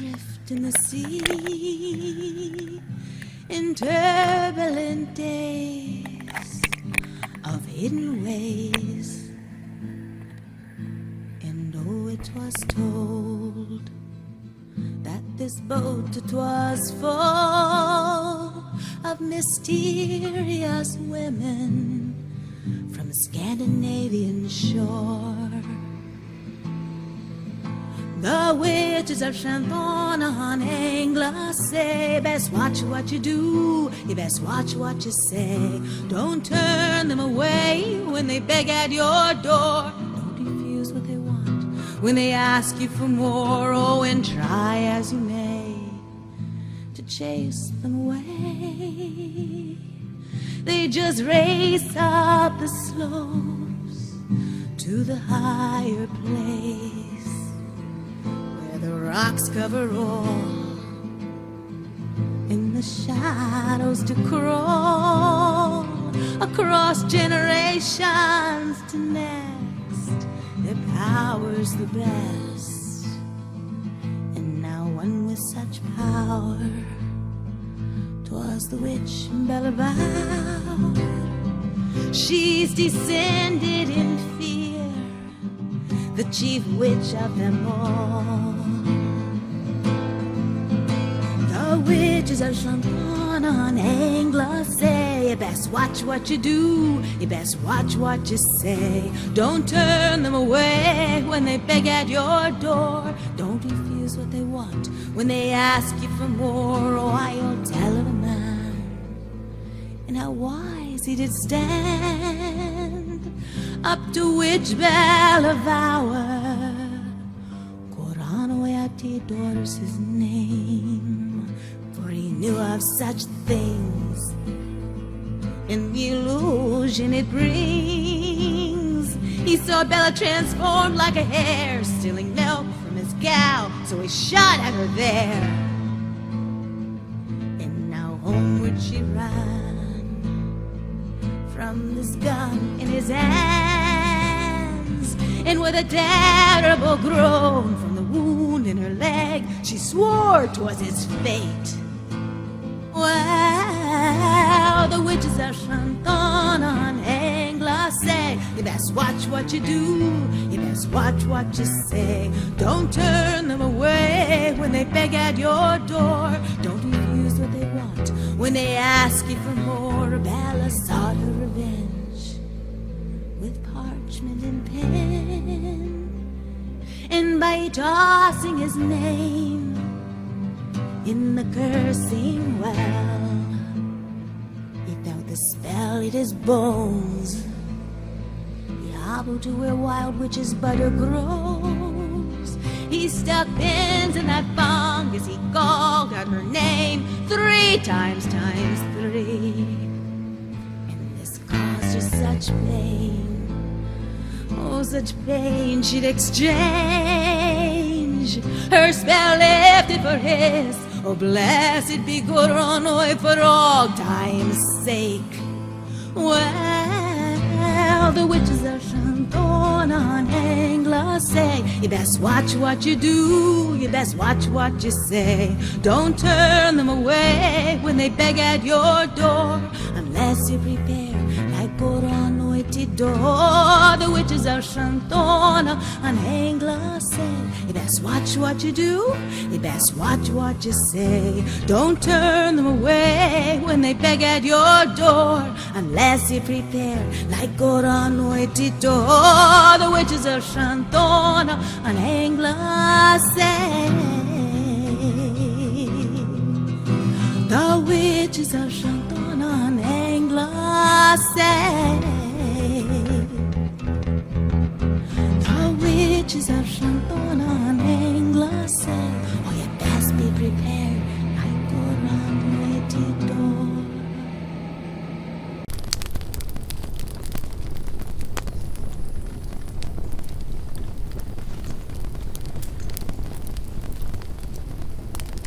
adrift in the sea in turbulent days of hidden ways. And oh, it was told that this boat it was full of mysterious women from Scandinavian shore. The witches of Chantona on Angla say, best watch what you do, you best watch what you say. Don't turn them away when they beg at your door. Don't refuse what they want when they ask you for more. Oh, and try as you may to chase them away. They just race up the slopes to the higher place, the rocks cover all, in the shadows to crawl across generations to nest. Their power's the best, and now one with such power, 'twas the witch Bellavow. She's descended in fear, the chief witch of them all. The witches of Chantona on Angla say, you best watch what you do, you best watch what you say. Don't turn them away when they beg at your door. Don't refuse what they want when they ask you for more. Oh, I'll tell of a man, and how wise he did stand up to witch Bellavour. Coranoiati daughter's his name, for he knew of such things and the illusion it brings. He saw Bella transformed like a hare, stealing milk from his cow, so he shot at her there. And now homeward she ran from this gun in his hands, and with a terrible groan from the wound in her leg, she swore 'twas his fate. Well, the witches of Chantona on Angla say, you best watch what you do, you best watch what you say. Don't turn them away when they beg at your door. Don't refuse what they want when they ask you for more. Bella sought her revenge with parchment and pen, and by tossing his name in the cursing well, he felt the spell hit his bones. He hobbled to where wild witch's butter grows. He stuck pins in that fungus, he called out her name 3 times times 3. And this caused her such pain, oh, such pain she'd exchange her spell lifted for his. Oh, blessed be Gopro for all time's sake. Well, the witches of Chantona on Angla say, you best watch what you do, you best watch what you say. Don't turn them away when they beg at your door, unless you prepare like Gopro door. The witches of Chantona on Angla say, you best watch what you do, you best watch what you say. Don't turn them away when they beg at your door, unless you prepare like Gopro door. The witches of Chantona on Angla say. The witches of Chantona on Angla say. The witches of Chantona on Angla say, oh, you best be prepared